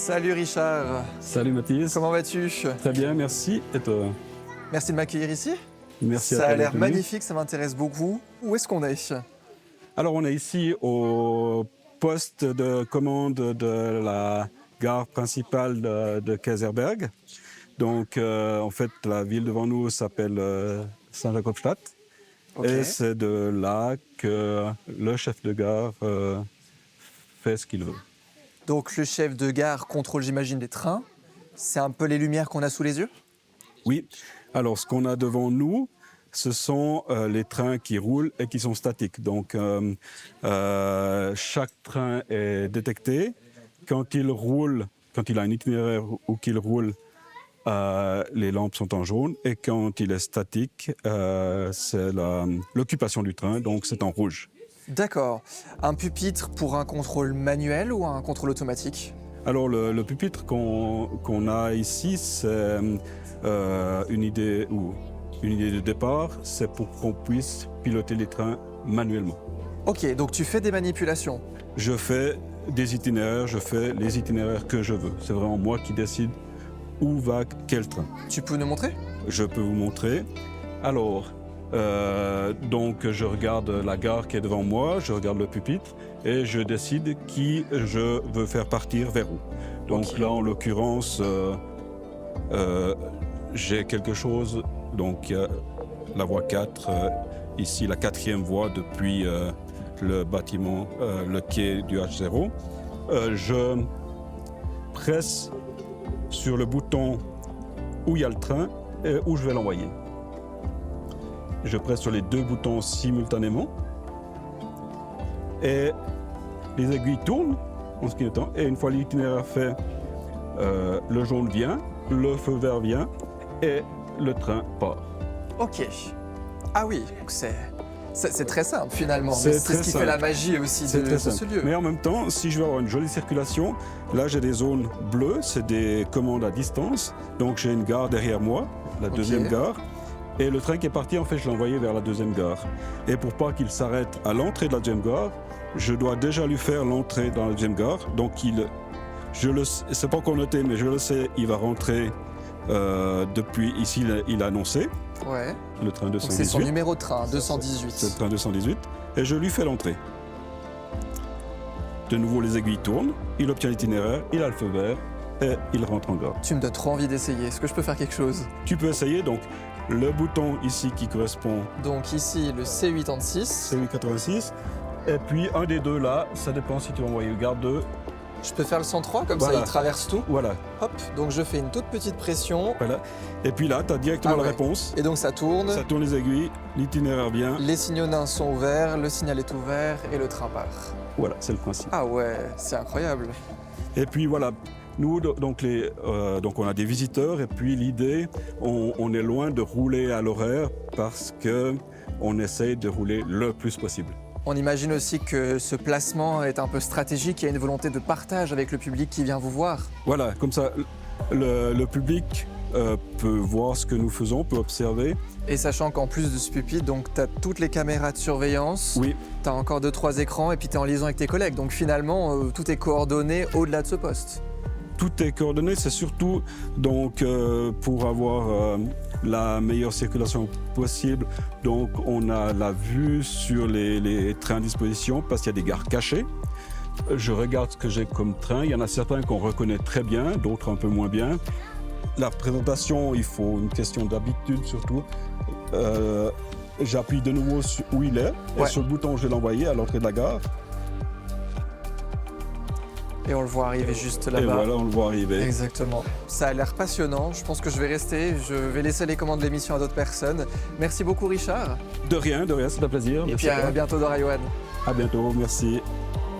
Salut Richard, Salut Mathis. comment vas-tu? Très bien, merci. Et toi? Merci de m'accueillir ici. Merci Ça à toi a l'air d'être venu. magnifique, ça m'intéresse beaucoup. Où est-ce qu'on est? Alors on est ici au poste de commande de la gare principale de Kaiserberg. Donc en fait la ville devant nous s'appelle Saint-Jacobstadt. Ok. Et c'est de là que le chef de gare fait ce qu'il veut. Donc le chef de gare contrôle, j'imagine, les trains. C'est un peu les lumières qu'on a sous les yeux? Oui, alors ce qu'on a devant nous, ce sont les trains qui roulent et qui sont statiques. Donc chaque train est détecté. Quand il roule, quand il a un itinéraire ou qu'il roule, les lampes sont en jaune. Et quand il est statique, c'est l'occupation du train, donc c'est en rouge. D'accord. Un pupitre pour un contrôle manuel ou un contrôle automatique? Alors le pupitre qu'on a ici, c'est une idée de départ, c'est pour qu'on puisse piloter les trains manuellement. Ok, donc tu fais des manipulations. Je fais des itinéraires, je fais les itinéraires que je veux. C'est vraiment moi qui décide où va quel train. Tu peux nous montrer? Je peux vous montrer. Alors, donc je regarde la gare qui est devant moi, je regarde le pupitre et je décide qui je veux faire partir vers où. Donc Ok. là, en l'occurrence, j'ai quelque chose, donc la voie 4, ici la 4e voie depuis le bâtiment, le quai du H0. Je presse sur le bouton où il y a le train et où je vais l'envoyer. Je presse sur les deux boutons simultanément et les aiguilles tournent en ce qui est temps. Et une fois l'itinéraire fait, le jaune vient, le feu vert vient et le train part. Ok. Ah oui, donc c'est très simple finalement. C'est Mais c'est très ce qui fait simple. la magie aussi C'est de très ce simple. lieu. Mais en même temps, si je veux avoir une jolie circulation, là j'ai des zones bleues, c'est des commandes à distance. Donc j'ai une gare derrière moi, la Ok. deuxième gare. Et le train qui est parti, en fait, je l'ai envoyé vers la deuxième gare. Et pour pas qu'il s'arrête à l'entrée de la deuxième gare, je dois déjà lui faire l'entrée dans la deuxième gare. Donc c'est pas encore noté, mais je le sais, il va rentrer depuis ici, il a annoncé, Ouais. le train Donc c'est son 218. numéro de train, C'est le 218. train 218. Et je lui fais l'entrée. De nouveau, les aiguilles tournent, il obtient l'itinéraire, il a le feu vert et il rentre en gare. Tu me donnes trop envie d'essayer. Est-ce que je peux faire quelque chose? Tu peux essayer, donc le bouton ici qui correspond Donc ici, le C86. c'est 886. Et puis un des deux là, ça dépend si tu vas envoyer le garde 2. Je peux faire le 103, comme ça Voilà. il traverse tout. Voilà, Hop, donc je fais une toute petite pression. voilà. Et puis là, tu as directement Ah la ouais. réponse. Et donc ça tourne. Ça tourne les aiguilles, l'itinéraire vient. Les signaux nains sont ouverts, le signal est ouvert et le train part. Voilà, c'est le principe. Ah ouais, c'est incroyable. Et puis voilà, nous, donc on a des visiteurs et puis l'idée, on est loin de rouler à l'horaire parce qu'on essaye de rouler le plus possible. On imagine aussi que ce placement est un peu stratégique, il y a une volonté de partage avec le public qui vient vous voir. Voilà, comme ça, le public peut voir ce que nous faisons, peut observer. Et sachant qu'en plus de ce pupitre, donc tu as toutes les caméras de surveillance, Oui, tu as encore 2-3 écrans et puis tu es en liaison avec tes collègues. Donc finalement, tout est coordonné au-delà de ce poste. tout est coordonné, c'est surtout donc pour avoir la meilleure circulation possible. Donc on a la vue sur les trains à disposition parce qu'il y a des gares cachées. Je regarde ce que j'ai comme train. Il y en a certains qu'on reconnaît très bien, d'autres un peu moins bien. La présentation, il faut une question d'habitude surtout. J'appuie de nouveau sur où il est et Ouais. sur le bouton je vais l'envoyer à l'entrée de la gare. Et on le voit arriver juste Et là-bas. voilà, on le voit arriver. Exactement. Ça a l'air passionnant. Je pense que je vais rester. Je vais laisser les commandes de l'émission à d'autres personnes. Merci beaucoup, Richard. De rien, c'est un plaisir. Et Merci puis à toi. à bientôt dans Raywan. À bientôt, merci.